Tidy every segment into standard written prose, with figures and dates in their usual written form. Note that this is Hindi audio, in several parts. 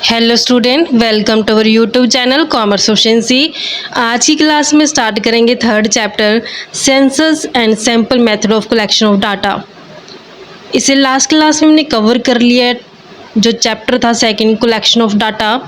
Hello student, welcome to our YouTube channel commerce efficiency. आज की क्लास में स्टार्ट करेंगे third chapter census and sample method of collection of data. इसे लास्ट क्लास में हमने कवर कर लिया है। जो चैप्टर था सेकंड कलेक्शन ऑफ डाटा,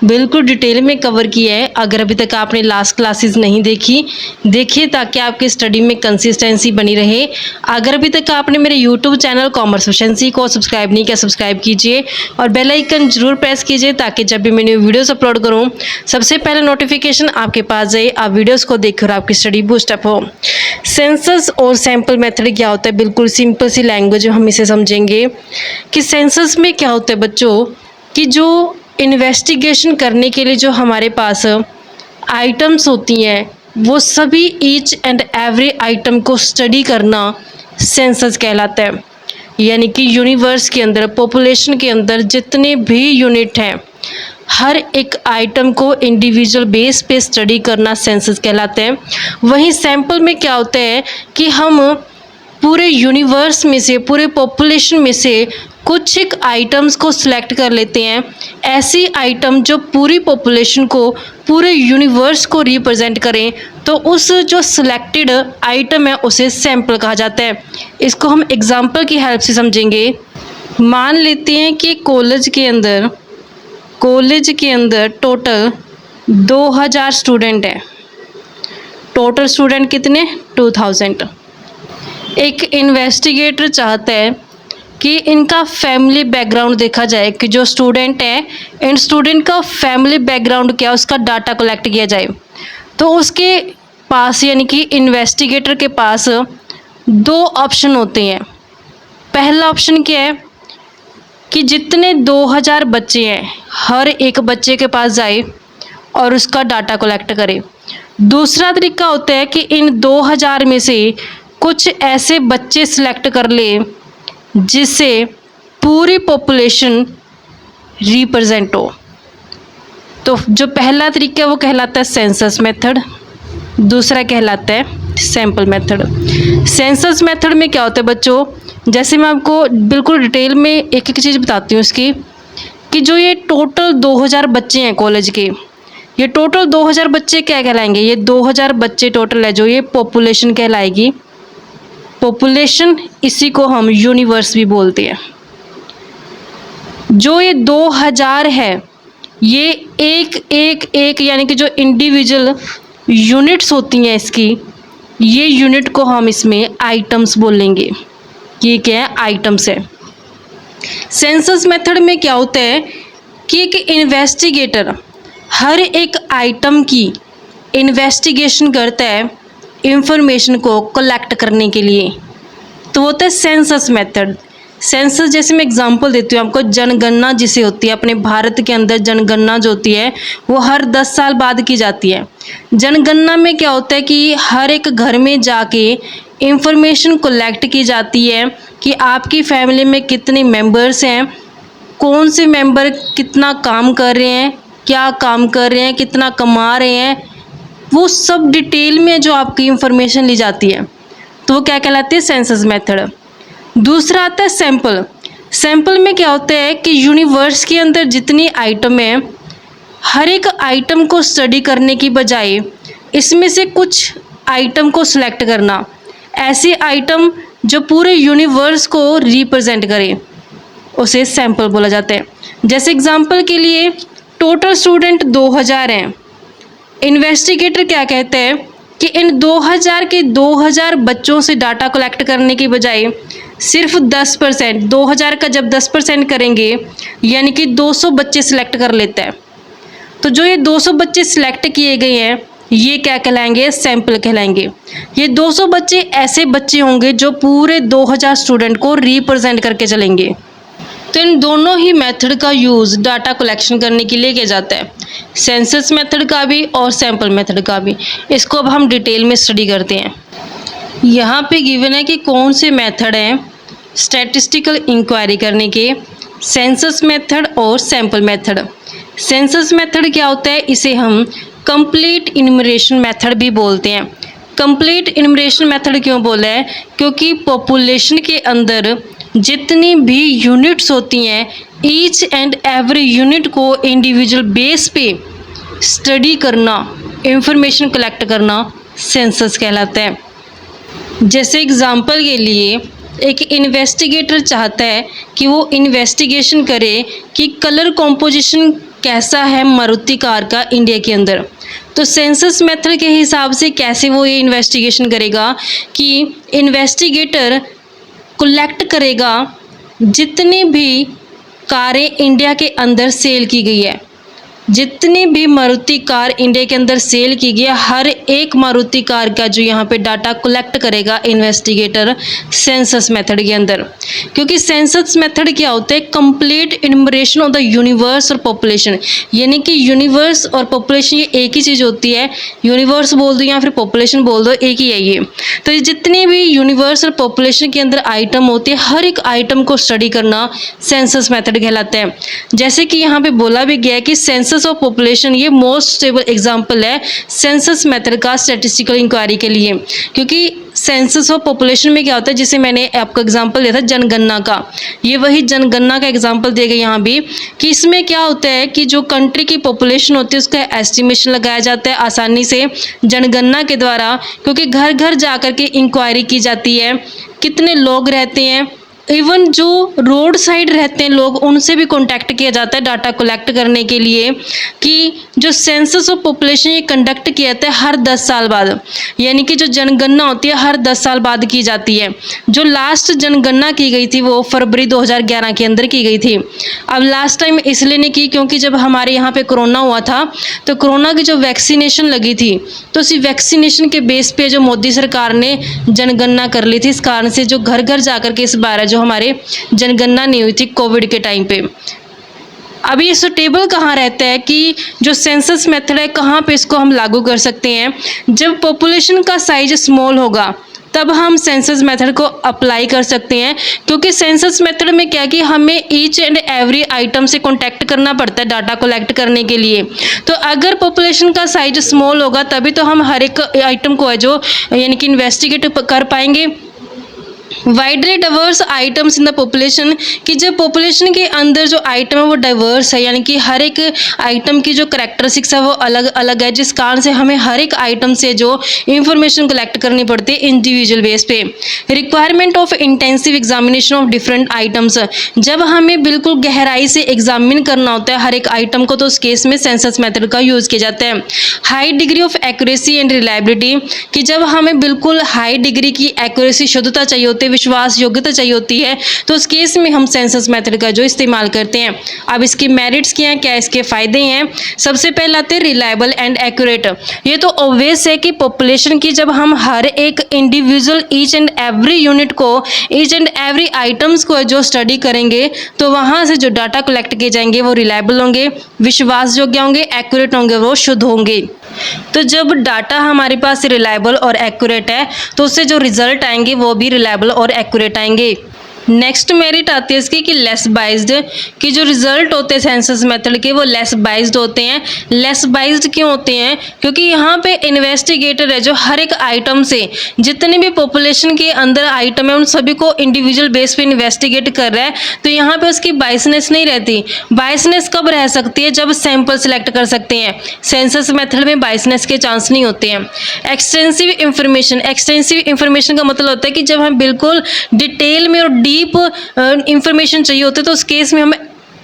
बिल्कुल डिटेल में कवर किया है। अगर अभी तक आपने लास्ट क्लासेस नहीं देखिए ताकि आपकी स्टडी में कंसिस्टेंसी बनी रहे। अगर अभी तक आपने मेरे यूट्यूब चैनल कॉमर्स एफिशिएंसी को सब्सक्राइब नहीं किया, सब्सक्राइब कीजिए और बेल आइकन जरूर प्रेस कीजिए ताकि जब भी मैं न्यू वीडियोस अपलोड करूं सबसे पहले नोटिफिकेशन आपके पास जाए, आप वीडियोस को देखकर आपकी स्टडी बूस्टअप हो। सेंसस और सैम्पल मेथड क्या होता है, बिल्कुल सिंपल सी लैंग्वेज में हम इसे समझेंगे कि सेंसस में क्या होता है बच्चों कि जो इन्वेस्टिगेशन करने के लिए जो हमारे पास आइटम्स होती हैं वो सभी ईच एंड एवरी आइटम को स्टडी करना सेंसस कहलाता है। यानी कि यूनिवर्स के अंदर, पॉपुलेशन के अंदर जितने भी यूनिट हैं हर एक आइटम को इंडिविजुअल बेस पे स्टडी करना सेंसस कहलाते हैं। वहीं सैंपल में क्या होता है कि हम पूरे यूनिवर्स में से, पूरे पॉपुलेशन में से कुछ एक आइटम्स को सिलेक्ट कर लेते हैं, ऐसी आइटम जो पूरी पॉपुलेशन को, पूरे यूनिवर्स को रिप्रेजेंट करें, तो उस जो सिलेक्टेड आइटम है उसे सैंपल कहा जाता है। इसको हम एग्जांपल की हेल्प से समझेंगे। मान लेते हैं कि कॉलेज के अंदर टोटल 2000 स्टूडेंट हैं। टोटल स्टूडेंट कितने? 2000। एक इन्वेस्टिगेटर चाहता है कि इनका फैमिली बैकग्राउंड देखा जाए कि जो स्टूडेंट है इन स्टूडेंट का फैमिली बैकग्राउंड क्या, उसका डाटा कलेक्ट किया जाए। तो उसके पास यानी कि इन्वेस्टिगेटर के पास दो ऑप्शन होते हैं। पहला ऑप्शन क्या है कि जितने 2000 बच्चे हैं हर एक बच्चे के पास जाए और उसका डाटा कलेक्ट करे। दूसरा तरीका होता है कि इन 2000 में से कुछ ऐसे बच्चे सिलेक्ट कर ले जिससे पूरी पॉपुलेशन रिप्रेजेंट हो। तो जो पहला तरीका है वो कहलाता है सेंसस मेथड, दूसरा कहलाता है सैंपल मेथड। सेंसस मेथड में क्या होता है बच्चों, जैसे मैं आपको बिल्कुल डिटेल में एक एक चीज़ बताती हूँ इसकी, कि जो ये टोटल 2000 बच्चे हैं कॉलेज के, ये टोटल 2000 बच्चे क्या कहलाएंगे? ये 2000 बच्चे टोटल है जो ये पॉपुलेशन कहलाएगी। पॉपुलेशन, इसी को हम यूनिवर्स भी बोलते हैं। जो ये 2000 है ये एक यानी कि जो इंडिविजुअल यूनिट्स होती हैं इसकी, ये यूनिट को हम इसमें आइटम्स बोलेंगे। ये क्या है? आइटम्स है। सेंसस मेथड में क्या होता है कि एक इन्वेस्टिगेटर हर एक आइटम की इन्वेस्टिगेशन करता है इंफॉर्मेशन को कलेक्ट करने के लिए, तो होता है सेंसस मेथड। सेंसस जैसे मैं एग्जांपल देती हूँ आपको, जनगणना जिसे होती है अपने भारत के अंदर, जनगणना जो होती है वो हर 10 साल बाद की जाती है। जनगणना में क्या होता है कि हर एक घर में जाके इंफॉर्मेशन कलेक्ट की जाती है कि आपकी फैमिली में कितने मेंबर्स हैं, कौन से मेंबर कितना काम कर रहे हैं, क्या काम कर रहे हैं, कितना कमा रहे हैं, वो सब डिटेल में जो आपकी इंफॉर्मेशन ली जाती है, तो वो क्या कहलाती है? Census method. दूसरा आता है सैंपल। सैंपल में क्या होता है कि यूनिवर्स के अंदर जितनी आइटम है हर एक आइटम को स्टडी करने की बजाय इसमें से कुछ आइटम को सिलेक्ट करना, ऐसी आइटम जो पूरे यूनिवर्स को रिप्रेजेंट करे, उसे सैंपल बोला जाता है। जैसे एग्जांपल के लिए टोटल स्टूडेंट 2000 हैं। इन्वेस्टिगेटर क्या कहते हैं कि इन 2000 के 2000 बच्चों से डाटा कलेक्ट करने की बजाय सिर्फ 10%, 2000 का जब 10% करेंगे यानी कि 200 बच्चे सिलेक्ट कर लेता है। तो जो ये 200 बच्चे सिलेक्ट किए गए हैं ये क्या कहलाएंगे? सैंपल कहलाएंगे। ये 200 बच्चे ऐसे बच्चे होंगे जो पूरे 2000 स्टूडेंट को रिप्रेजेंट करके चलेंगे। तो इन दोनों ही मेथड का यूज़ डाटा कलेक्शन करने के लिए किया जाता है, सेंसस मेथड का भी और सैंपल मेथड का भी। इसको अब हम डिटेल में स्टडी करते हैं। यहाँ पे गिवन है कि कौन से मेथड हैं स्टैटिस्टिकल इंक्वायरी करने के, सेंसस मेथड और सैंपल मेथड। सेंसस मेथड क्या होता है, इसे हम कंप्लीट इन्यूमरेशन मेथड भी बोलते हैं। कंप्लीट इन्यूमरेशन मेथड क्यों बोला है? क्योंकि पॉपुलेशन के अंदर जितनी भी यूनिट्स होती हैं ईच एंड एवरी यूनिट को इंडिविजुअल बेस पे स्टडी करना, इंफॉर्मेशन कलेक्ट करना सेंसस कहलाता है। जैसे एग्जांपल के लिए एक इन्वेस्टिगेटर चाहता है कि वो इन्वेस्टिगेशन करे कि कलर कॉम्पोजिशन कैसा है मारुति कार का इंडिया के अंदर, तो सेंसस मेथड के हिसाब से कैसे वो ये इन्वेस्टिगेशन करेगा कि इन्वेस्टिगेटर कलेक्ट करेगा जितनी भी कारें इंडिया के अंदर सेल की गई है, जितनी भी मारुति कार इंडिया के अंदर सेल की गई है, हर एक मारुति कार का जो यहाँ पे डाटा कलेक्ट करेगा इन्वेस्टिगेटर सेंसस मेथड के अंदर। क्योंकि सेंसस मेथड क्या होता है, complete enumeration of the universe और पॉपुलेशन, यानी कि यूनिवर्स और पॉपुलेशन ये एक ही चीज़ होती है। यूनिवर्स बोल दो या फिर पॉपुलेशन बोल दो, एक ही है ये। तो ये जितने भी यूनिवर्स और पॉपुलेशन के अंदर आइटम होते हैं, हर एक आइटम को स्टडी करना सेंसस मेथड कहलाता है। जैसे कि यहाँ पे बोला भी गया है कि सेंसस ऑफ पॉपुलेशन ये मोस्ट स्टेबल एग्जांपल है सेंसस मेथड का स्टैटिस्टिकल इंक्वायरी के लिए। क्योंकि सेंसस ऑफ पॉपुलेशन में क्या होता है, जिसे मैंने आपको एग्जांपल दिया था जनगणना का, ये वही जनगणना का एग्जांपल दिया गया यहाँ भी, कि इसमें क्या होता है कि जो कंट्री की पॉपुलेशन होती है उसका एस्टिमेशन लगाया जाता है आसानी से जनगणना के द्वारा। क्योंकि घर घर जा कर के इंक्वायरी की जाती है कितने लोग रहते हैं, इवन जो रोड साइड रहते हैं लोग, उनसे भी कांटेक्ट किया जाता है डाटा कलेक्ट करने के लिए। कि जो सेंसस ऑफ पॉपुलेशन ये कंडक्ट किया जाता है हर 10 साल बाद, यानी कि जो जनगणना होती है हर 10 साल बाद की जाती है। जो लास्ट जनगणना की गई थी वो फरवरी 2011 के अंदर की गई थी। अब लास्ट टाइम इसलिए नहीं की क्योंकि जब हमारे यहाँ पे कोरोना हुआ था तो कोरोना की जो वैक्सीनेशन लगी थी, तो उसी वैक्सीनेशन के बेस पे जो मोदी सरकार ने जनगणना कर ली थी, इस कारण से जो घर घर जाकर के इस बार जो हमारे जनगणना नहीं हुई थी कोविड के टाइम पे। अभी सुटेबल कहाँ रहता है कि जो सेंसस मेथड है कहाँ पे इसको हम लागू कर सकते हैं, जब पॉपुलेशन का साइज स्मॉल होगा तब हम सेंसस मेथड को अप्लाई कर सकते हैं। क्योंकि सेंसस मेथड में क्या कि हमें ईच एंड एवरी आइटम से कांटेक्ट करना पड़ता है डाटा कलेक्ट करने के लिए। तो अगर पॉपुलेशन का साइज स्मॉल होगा तभी तो हम हर एक आइटम को है जो यानी कि इन्वेस्टिगेट कर पाएंगे। Widely diverse items in the population, कि जब पॉपुलेशन के अंदर जो आइटम है वो डाइवर्स है, यानी कि हर एक आइटम की जो करेक्टरिस्टिक्स है वो अलग अलग है, जिस कारण से हमें हर एक आइटम से जो इंफॉर्मेशन कलेक्ट करनी पड़ती है इंडिविजुअल बेस पे। Requirement of intensive examination of different items, जब हमें बिल्कुल गहराई से एग्जामिन करना होता है हर एक आइटम को, तो उस केस में सेंसस मेथड का यूज़ किया जाता है। High degree of accuracy and reliability, कि जब हमें बिल्कुल हाई डिग्री की एक्यूरेसी शुद्धता चाहिए होती है, विश्वास योग्यता चाहिए होती है, तो उस केस में हम सेंसस मेथड का जो इस्तेमाल करते हैं। अब इसके मेरिट्स क्या हैं, क्या इसके फायदे हैं। सबसे पहले आते हैं रिलायबल एंड एक्यूरेट। ये तो ऑब्वियस है कि पॉपुलेशन की जब हम हर एक individual each and every unit को, ईच एंड एवरी आइटम्स को जो स्टडी करेंगे तो वहाँ से जो डाटा कलेक्ट किए जाएंगे वो रिलायबल होंगे, विश्वास योग्य होंगे, एक्यूरेट होंगे, वो शुद्ध होंगे। तो जब डाटा हमारे पास रिलायबल और एक्यूरेट है तो उससे जो रिजल्ट आएंगे वो भी रिलायबल और एक्यूरेट आएंगे। नेक्स्ट मेरिट आती है इसकी कि लेस बाइज्ड, कि जो रिजल्ट होते हैं सेंसस मेथड के वो लेस बाइज्ड होते हैं। लेस बाइज्ड क्यों होते हैं, क्योंकि यहाँ पे इन्वेस्टिगेटर है जो हर एक आइटम से जितने भी पॉपुलेशन के अंदर आइटम है उन सभी को इंडिविजुअल बेस पे इन्वेस्टिगेट कर रहा है, तो यहाँ पे उसकी बायसनेस नहीं रहती। बायसनेस कब रह सकती है, जब सैंपल सेलेक्ट कर सकते हैं। सेंसस मेथड में बायसनेस के चांस नहीं होते हैं। एक्सटेंसिव इंफॉर्मेशन, एक्सटेंसिव इंफॉर्मेशन का मतलब होता है कि जब हम बिल्कुल डिटेल में और डीप इंफॉर्मेशन चाहिए होते तो उस केस में हम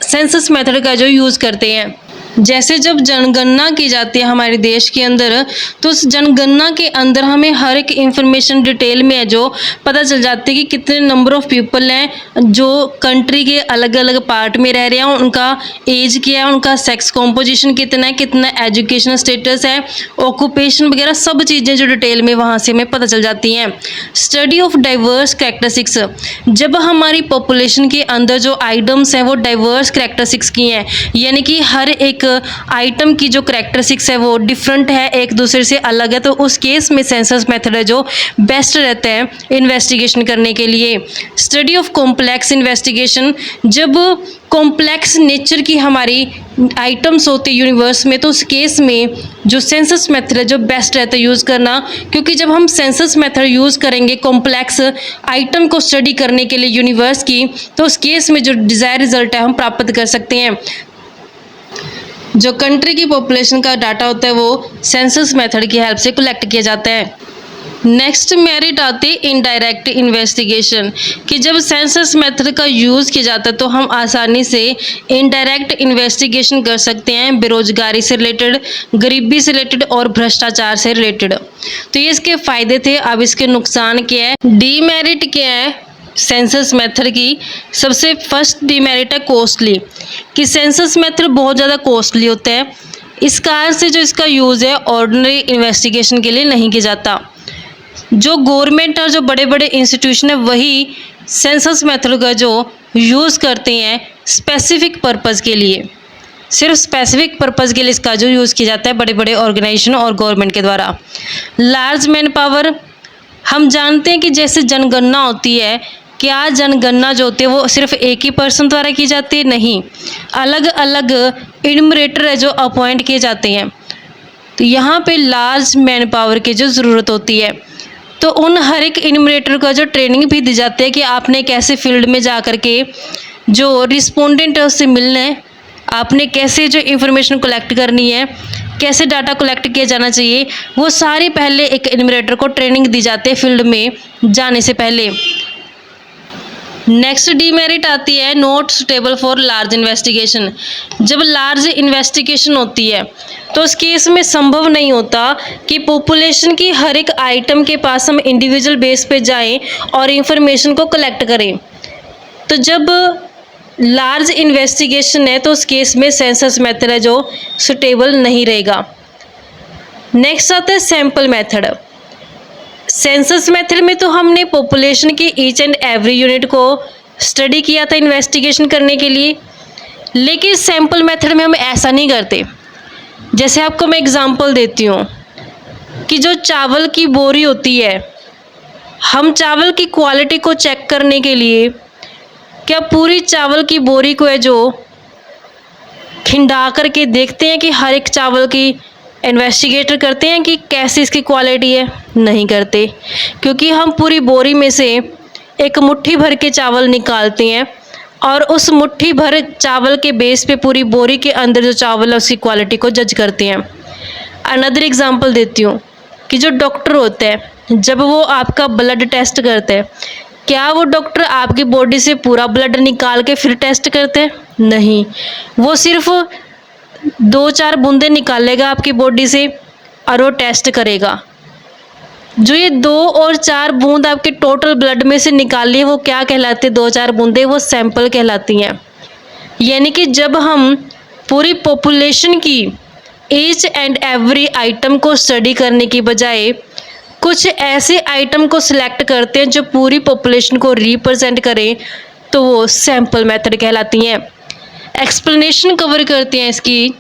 सेंसस मेथड का जो यूज़ करते हैं। जैसे जब जनगणना की जाती है हमारे देश के अंदर, तो उस जनगणना के अंदर हमें हर एक इंफॉर्मेशन डिटेल में है जो पता चल जाती है कि कितने नंबर ऑफ पीपल हैं जो कंट्री के अलग अलग पार्ट में रह रहे हैं, उनका एज क्या है, उनका सेक्स कॉम्पोजिशन कितना है, कितना एजुकेशनल स्टेटस है, ऑक्यूपेशन वगैरह सब चीज़ें जो डिटेल में वहाँ से हमें पता चल जाती हैं। स्टडी ऑफ डाइवर्स कैरेक्टरिस्टिक्स, जब हमारी पॉपुलेशन के अंदर जो आइटम्स हैं वो डाइवर्स कैरेक्टरिस्टिक्स की हैं, यानी कि हर एक एक आइटम की जो करेक्टरिस्टिक्स है वो डिफरेंट है, एक दूसरे से अलग है, तो उस केस में सेंसस मेथड है जो बेस्ट रहता है इन्वेस्टिगेशन करने के लिए। स्टडी ऑफ कॉम्प्लेक्स इन्वेस्टिगेशन, जब कॉम्प्लेक्स नेचर की हमारी आइटम्स होते यूनिवर्स में, तो उस केस में जो सेंसस मेथड है जो बेस्ट रहता है यूज़ करना, क्योंकि जब हम सेंसस मेथड यूज़ करेंगे कॉम्प्लेक्स आइटम को स्टडी करने के लिए यूनिवर्स की, तो उस केस में जो डिज़ायर रिजल्ट है हम प्राप्त कर सकते हैं। जो कंट्री की पॉपुलेशन का डाटा होता है वो सेंसस मेथड की हेल्प से कलेक्ट किया जाता है। नेक्स्ट मेरिट आती है इनडायरेक्ट इन्वेस्टिगेशन, कि जब सेंसस मेथड का यूज़ किया जाता है तो हम आसानी से इनडायरेक्ट इन्वेस्टिगेशन कर सकते हैं बेरोजगारी से रिलेटेड, गरीबी से रिलेटेड और भ्रष्टाचार से रिलेटेड। तो ये इसके फ़ायदे थे। अब इसके नुकसान क्या है, डीमेरिट क्या है सेंसस मेथड की। सबसे फर्स्ट डीमेरिट है कॉस्टली, कि सेंसस मेथड बहुत ज़्यादा कॉस्टली होता है। इस कारण से जो इसका यूज़ है ऑर्डिनरी इन्वेस्टिगेशन के लिए नहीं किया जाता। जो गवर्नमेंट और जो बड़े बड़े इंस्टीट्यूशन है वही सेंसस मेथड का जो यूज़ करते हैं स्पेसिफिक पर्पज़ के लिए, सिर्फ स्पेसिफिक पर्पज़ के लिए इसका जो यूज़ किया जाता है बड़े बड़े ऑर्गेनाइजेशन और गवर्नमेंट के द्वारा। लार्ज मैन पावर, हम जानते हैं कि जैसे जनगणना होती है, क्या जनगणना जो होती है वो सिर्फ एक ही पर्सन द्वारा की जाती है? नहीं, अलग अलग इन्यूमरेटर है जो अपॉइंट किए जाते हैं। तो यहाँ पे लार्ज मैन पावर की जो ज़रूरत होती है, तो उन हर एक इन्यूमरेटर को जो ट्रेनिंग भी दी जाती है कि आपने कैसे फील्ड में जा कर के जो रिस्पोंडेंट है उससे मिलना है, आपने कैसे जो इंफॉर्मेशन कलेक्ट करनी है, कैसे डाटा कलेक्ट किया जाना चाहिए, वो सारी पहले एक इन्यूमरेटर को ट्रेनिंग दी जाती है फील्ड में जाने से पहले। नेक्स्ट डीमेरिट आती है not suitable for large investigation. जब लार्ज इन्वेस्टिगेशन होती है तो उस केस में संभव नहीं होता कि पॉपुलेशन की हर एक आइटम के पास हम इंडिविजुअल बेस पे जाएं और इंफॉर्मेशन को कलेक्ट करें। तो जब लार्ज इन्वेस्टिगेशन है तो उस केस में सेंसस मेथड है जो सुटेबल नहीं रहेगा। नेक्स्ट आता है सैंपल मेथड। सेंसस मेथड में तो हमने पॉपुलेशन की ईच एंड एवरी यूनिट को स्टडी किया था इन्वेस्टिगेशन करने के लिए, लेकिन सैंपल मेथड में हम ऐसा नहीं करते। जैसे आपको मैं एग्जांपल देती हूँ कि जो चावल की बोरी होती है, हम चावल की क्वालिटी को चेक करने के लिए क्या पूरी चावल की बोरी को है जो खिंडा करके देखते हैं कि हर एक चावल की इन्वेस्टिगेटर करते हैं कि कैसी इसकी क्वालिटी है? नहीं करते, क्योंकि हम पूरी बोरी में से एक मुट्ठी भर के चावल निकालते हैं और उस मुट्ठी भर चावल के बेस पे पूरी बोरी के अंदर जो चावल है उसकी क्वालिटी को जज करते हैं। अनदर एग्जांपल देती हूँ कि जो डॉक्टर होते हैं जब वो आपका ब्लड टेस्ट करते हैं, क्या वो डॉक्टर आपकी बॉडी से पूरा ब्लड निकाल के फिर टेस्ट करते हैं? नहीं, वो सिर्फ 2-4 बूंदें निकालेगा आपकी बॉडी से और वो टेस्ट करेगा। जो ये 2 और 4 बूंद आपके टोटल ब्लड में से निकाली है वो क्या कहलाती है? 2-4 बूंदें वो सैंपल कहलाती हैं। यानी कि जब हम पूरी पॉपुलेशन की ईच एंड एवरी आइटम को स्टडी करने की बजाय कुछ ऐसे आइटम को सिलेक्ट करते हैं जो पूरी पॉपुलेशन को रिप्रेजेंट करें, तो वो सैंपल मेथड कहलाती हैं। एक्सप्लेनेशन कवर करते हैं इसकी।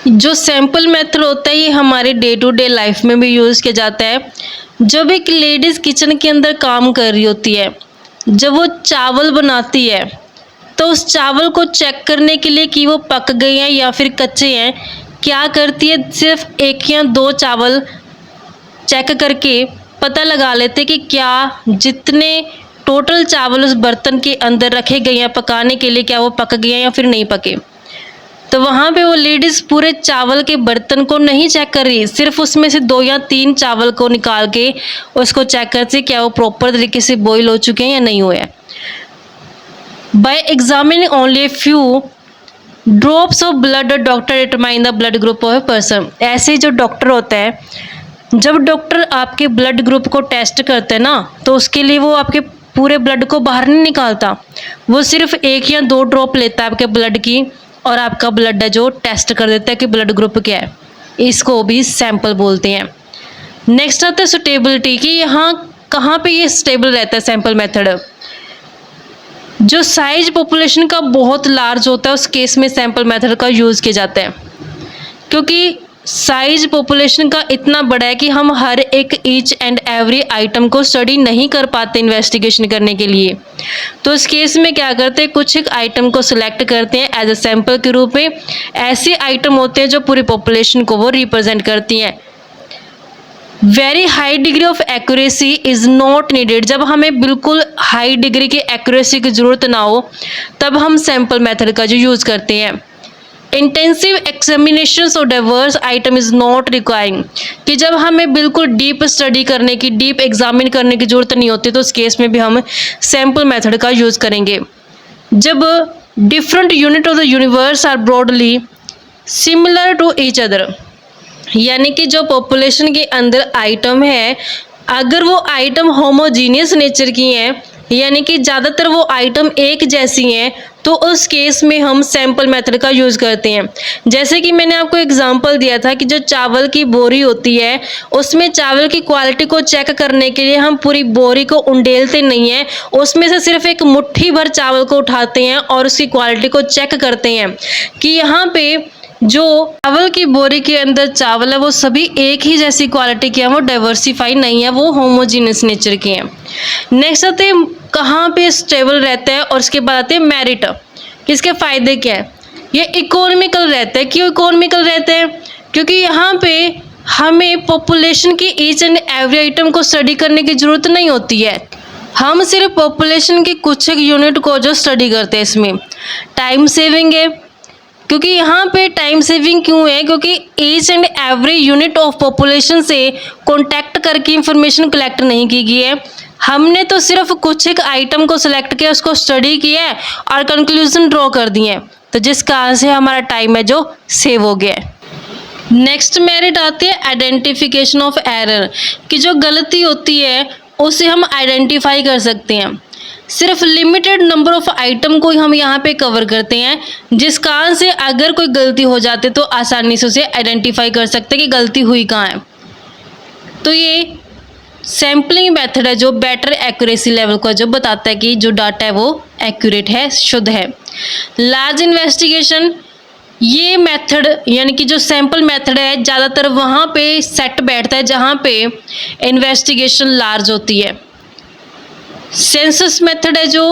जो सैंपल मेथड होता है ये हमारे डे टू डे लाइफ में भी यूज़ किया जाता है। जब एक लेडीज़ किचन के अंदर काम कर रही होती है, जब वो चावल बनाती है तो उस चावल को चेक करने के लिए कि वो पक गए हैं या फिर कच्चे हैं, क्या करती है? सिर्फ 1 या 2 चावल चेक करके पता लगा लेते कि क्या जितने टोटल चावल उस बर्तन के अंदर रखे गए हैं पकाने के लिए, क्या वो पक गए हैं या फिर नहीं पके। तो वहाँ पे वो लेडीज़ पूरे चावल के बर्तन को नहीं चेक कर रही, सिर्फ उसमें से 2 या 3 चावल को निकाल के उसको चेक करती क्या वो प्रॉपर तरीके से बॉईल हो चुके हैं या नहीं हुए हैं। Bye examining only a few drops of blood doctor determine the blood group of a person. ऐसे जो डॉक्टर होता है, जब डॉक्टर आपके ब्लड ग्रुप को टेस्ट करते हैं ना, तो उसके लिए वो आपके पूरे ब्लड को बाहर नहीं निकालता, वो सिर्फ 1 या 2 ड्रॉप लेता है आपके ब्लड की और आपका ब्लड है जो टेस्ट कर देता है कि ब्लड ग्रुप क्या है। इसको भी सैंपल बोलते हैं। नेक्स्ट आता है सुटेबिलिटी, कि यहाँ कहाँ पे ये स्टेबल रहता है सैंपल मेथड। जो साइज पॉपुलेशन का बहुत लार्ज होता है उस केस में सैंपल मेथड का यूज़ किया जाता है, क्योंकि साइज पॉपुलेशन का इतना बड़ा है कि हम हर एक ईच एंड एवरी आइटम को स्टडी नहीं कर पाते इन्वेस्टिगेशन करने के लिए। तो इस केस में क्या करते हैं, कुछ एक आइटम को सिलेक्ट करते हैं एज अ सैंपल के रूप में। ऐसे आइटम होते हैं जो पूरी पॉपुलेशन को वो रिप्रेजेंट करती हैं। Very high degree of accuracy is not needed. जब हमें बिल्कुल हाई डिग्री की एक्यूरेसी की ज़रूरत ना हो तब हम सैंपल मेथड का जो यूज़ करते हैं। Intensive examination of diverse item is not requiring, कि जब हमें बिल्कुल डीप स्टडी करने की, डीप एग्जामिन करने की ज़रूरत नहीं होती तो उस केस में भी हम सैंपल मेथड का यूज़ करेंगे। जब different unit of the universe are broadly similar to each other, यानी कि जो पॉपुलेशन के अंदर आइटम है अगर वो आइटम होमोजीनियस नेचर की हैं, यानी कि ज़्यादातर वो आइटम एक जैसी हैं, तो उस केस में हम सैंपल मेथड का यूज़ करते हैं। जैसे कि मैंने आपको एग्जांपल दिया था कि जो चावल की बोरी होती है उसमें चावल की क्वालिटी को चेक करने के लिए हम पूरी बोरी को उंडेलते नहीं हैं, उसमें से सिर्फ एक मुट्ठी भर चावल को उठाते हैं और उसकी क्वालिटी को चेक करते हैं कि यहाँ पे जो चावल की बोरी के अंदर चावल है वो सभी एक ही जैसी क्वालिटी के हैं, वो डाइवर्सिफाई नहीं है, वो होमोजीनियस नेचर के हैं। नेक्स्ट आते हैं कहाँ पे स्टेबल रहता है, और उसके बाद आते हैं मेरिट, किसके फ़ायदे क्या है। ये इकोनॉमिकल रहता है। क्यों इकोनॉमिकल रहता है, क्योंकि यहाँ पे हमें पॉपुलेशन की ईच एंड एवरी आइटम को स्टडी करने की ज़रूरत नहीं होती है, हम सिर्फ पॉपुलेशन की कुछ एक यूनिट को जो स्टडी करते हैं। इसमें टाइम सेविंग है, क्योंकि यहाँ पे टाइम सेविंग क्यों है, क्योंकि each and every unit of population से कॉन्टैक्ट करके इंफॉर्मेशन कलेक्ट नहीं की गई है, हमने तो सिर्फ कुछ एक आइटम को सिलेक्ट किया, उसको स्टडी किया है और कंक्लूजन ड्रॉ कर दिए हैं, तो जिस कारण से हमारा टाइम है जो सेव हो गया है। नेक्स्ट मेरिट आती है आइडेंटिफिकेशन ऑफ एरर, कि जो गलती होती है उसे हम आइडेंटिफाई कर सकते हैं। सिर्फ लिमिटेड नंबर ऑफ आइटम को हम यहाँ पे कवर करते हैं, जिस कारण से अगर कोई गलती हो जाती तो आसानी से उसे आइडेंटिफाई कर सकते हैं कि गलती हुई कहाँ है। तो ये सैम्पलिंग मेथड है जो बेटर एक्यूरेसी लेवल का जो बताता है कि जो डाटा है वो एक्यूरेट है, शुद्ध है। लार्ज इन्वेस्टिगेशन, ये मेथड यानी कि जो सैम्पल मेथड है ज़्यादातर वहाँ पे सेट बैठता है जहाँ पे इन्वेस्टिगेशन लार्ज होती है। सेंसस मेथड है जो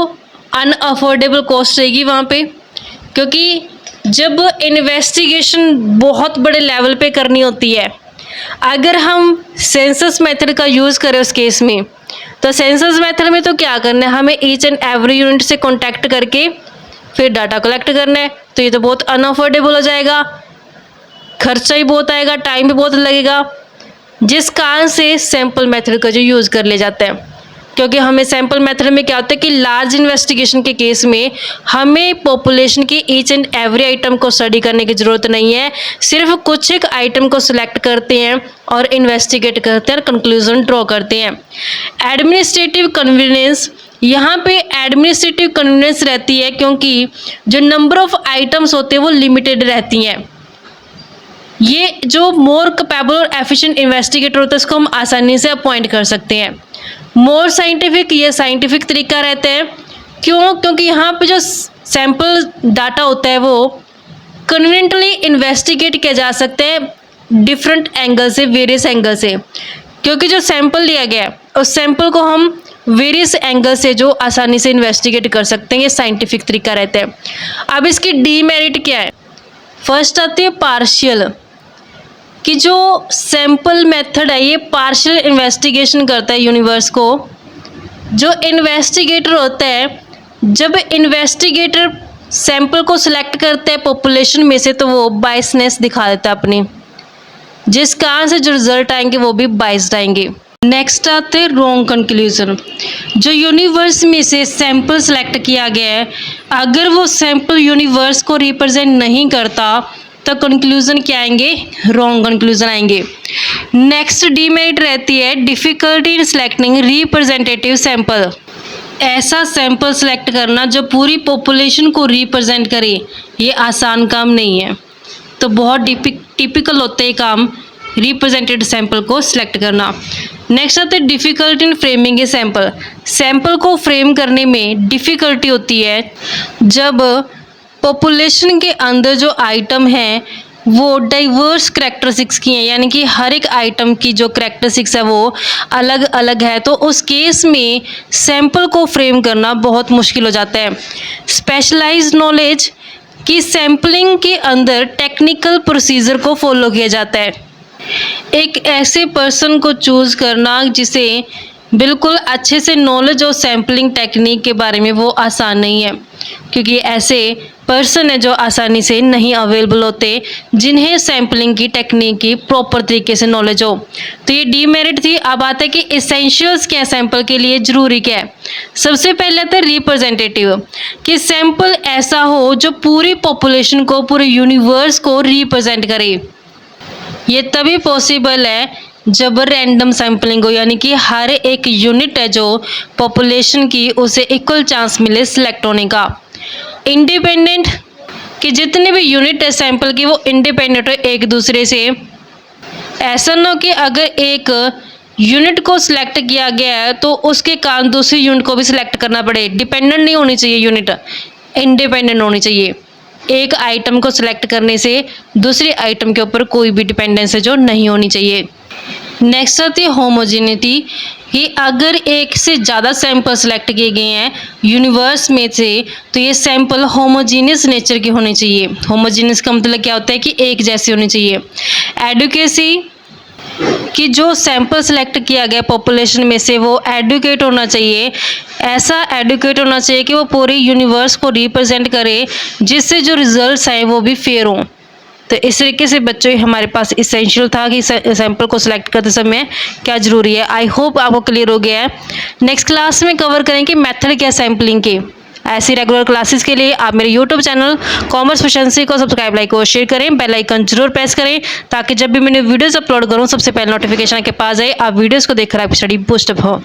अनअफोर्डेबल कॉस्ट रहेगी वहाँ पे, क्योंकि जब इन्वेस्टिगेशन बहुत बड़े लेवल पे करनी होती है, अगर हम सेंसस मेथड का यूज़ करें उस केस में, तो सेंसस मेथड में तो क्या करना है, हमें ईच एंड एवरी यूनिट से कॉन्टैक्ट करके फिर डाटा कलेक्ट करना है, तो ये तो बहुत अनअफोर्डेबल हो जाएगा, खर्चा भी बहुत आएगा, टाइम भी बहुत लगेगा, जिस कारण से सैम्पल मेथड का जो यूज़ कर ले जाता है। क्योंकि हमें सैम्पल मेथड में क्या होता है कि लार्ज इन्वेस्टिगेशन के केस में हमें पॉपुलेशन की ईच एंड एवरी आइटम को स्टडी करने की ज़रूरत नहीं है, सिर्फ कुछ एक आइटम को सिलेक्ट करते हैं और इन्वेस्टिगेट करते हैं और कंक्लूजन ड्रॉ करते हैं। एडमिनिस्ट्रेटिव कन्वीनियंस, यहाँ पे एडमिनिस्ट्रेटिव कन्वीनियंस रहती है क्योंकि जो नंबर ऑफ आइटम्स होते हैं वो लिमिटेड रहती हैं। ये जो मोर कैपेबल और एफिशिएंट इन्वेस्टिगेटर होता है उसको हम आसानी से अपॉइंट कर सकते हैं। मोर साइंटिफिक, ये साइंटिफिक तरीका रहता है। क्यों, क्योंकि यहाँ पे जो सैंपल डाटा होता है वो कन्वीनियंटली इन्वेस्टिगेट किया जा सकता है डिफरेंट एंगल से, वेरियस एंगल से, क्योंकि जो सैंपल लिया गया है उस सैंपल को हम वेरियस एंगल से जो आसानी से इन्वेस्टिगेट कर सकते हैं। ये साइंटिफिक तरीका रहता है। अब इसकी डीमेरिट क्या है, फर्स्ट आती है पार्शियल, कि जो सैंपल मेथड है ये पार्शियल इन्वेस्टिगेशन करता है यूनिवर्स को। जो इन्वेस्टिगेटर होता है, जब इन्वेस्टिगेटर सैंपल को सिलेक्ट करता है पॉपुलेशन में से, तो वो बायसनेस दिखा देता है अपनी, जिस कारण से जो रिजल्ट आएंगे वो भी बाइस्ड आएंगे। नेक्स्ट आते हैं रॉन्ग कंक्लूजन। जो यूनिवर्स में से सैंपल सेलेक्ट किया गया है, अगर वो सैंपल यूनिवर्स को रिप्रेजेंट नहीं करता तो कंक्लूजन क्या आएंगे, रॉन्ग कंक्लूजन आएंगे। नेक्स्ट डीमेरिट रहती है difficulty in selecting representative sample. ऐसा सैंपल सेलेक्ट करना जो पूरी पॉपुलेशन को रिप्रेजेंट करे, ये आसान काम नहीं है। तो बहुत टिपिकल होते हैं काम रिप्रेजेंटेड सैंपल को सिलेक्ट करना। नेक्स्ट आते हैं difficulty in framing a sample. Sample को फ्रेम करने में डिफ़िकल्टी होती है जब पॉपुलेशन के अंदर जो आइटम हैं वो डाइवर्स करैक्टरिस्टिक्स की हैं, यानी कि हर एक आइटम की जो करैक्टरिस्टिक्स है वो अलग अलग है। तो उस केस में सैंपल को फ्रेम करना बहुत मुश्किल हो जाता है। स्पेशलाइज्ड नॉलेज की सैम्पलिंग के अंदर टेक्निकल प्रोसीजर को फॉलो किया जाता है। एक ऐसे पर्सन को चूज़ करना जिसे बिल्कुल अच्छे से नॉलेज और सैम्पलिंग टेक्निक के बारे में वो आसान नहीं है, क्योंकि ऐसे पर्सन है जो आसानी से नहीं अवेलेबल होते जिन्हें सैम्पलिंग की टेक्निक की प्रॉपर तरीके से नॉलेज हो। तो ये डीमेरिट थी। अब आता है कि एसेंशियल्स क्या है, सैंपल के लिए ज़रूरी क्या है। सबसे पहले आता है रिप्रेजेंटेटिव, कि सैंपल ऐसा हो जो पूरी पॉपुलेशन को, पूरे यूनिवर्स को रिप्रेजेंट करे। ये तभी पॉसिबल है जब रैंडम सैम्पलिंग हो, यानी कि हर एक यूनिट है जो पॉपुलेशन की उसे इक्वल चांस मिले सिलेक्ट होने का। इंडिपेंडेंट, कि जितने भी यूनिट है सैंपल की वो इंडिपेंडेंट हो एक दूसरे से। ऐसा ना हो कि अगर एक यूनिट को सिलेक्ट किया गया है तो उसके कारण दूसरी यूनिट को भी सिलेक्ट करना पड़े। डिपेंडेंट नहीं होनी चाहिए यूनिट, इंडिपेंडेंट होनी चाहिए। एक आइटम को सिलेक्ट करने से दूसरी आइटम के ऊपर कोई भी डिपेंडेंस है जो नहीं होनी चाहिए। नेक्स्ट आती है होमोजेनिटी, कि अगर एक से ज़्यादा सैंपल सेलेक्ट किए गए हैं यूनिवर्स में से तो ये सैंपल होमोजीनियस नेचर के होने चाहिए। होमोजीनियस का मतलब क्या होता है कि एक जैसे होने चाहिए। एडुकेसी, कि जो सैंपल सेलेक्ट किया गया पॉपुलेशन में से वो एडुकेट होना चाहिए। ऐसा एडुकेट होना चाहिए कि वो पूरी यूनिवर्स को रिप्रेजेंट करे, जिससे जो रिजल्ट्स आए वो भी फेयर हों। तो इस तरीके से बच्चों हमारे पास इसेंशियल था कि सैंपल को सिलेक्ट करते समय क्या ज़रूरी है। आई होप आपको क्लियर हो गया है। नेक्स्ट क्लास में कवर करेंगे मेथड क्या सैम्पलिंग के। ऐसी रेगुलर क्लासेस के लिए आप मेरे यूट्यूब चैनल कॉमर्स प्रोफिशिएंसी को सब्सक्राइब, लाइक और शेयर करें। बेल आइकन जरूर प्रेस करें ताकि जब भी मैंने वीडियोस अपलोड करूं सबसे पहले नोटिफिकेशन के पास आए, आप वीडियोस को देखकर आपकी स्टडी बूस्ट अप हो।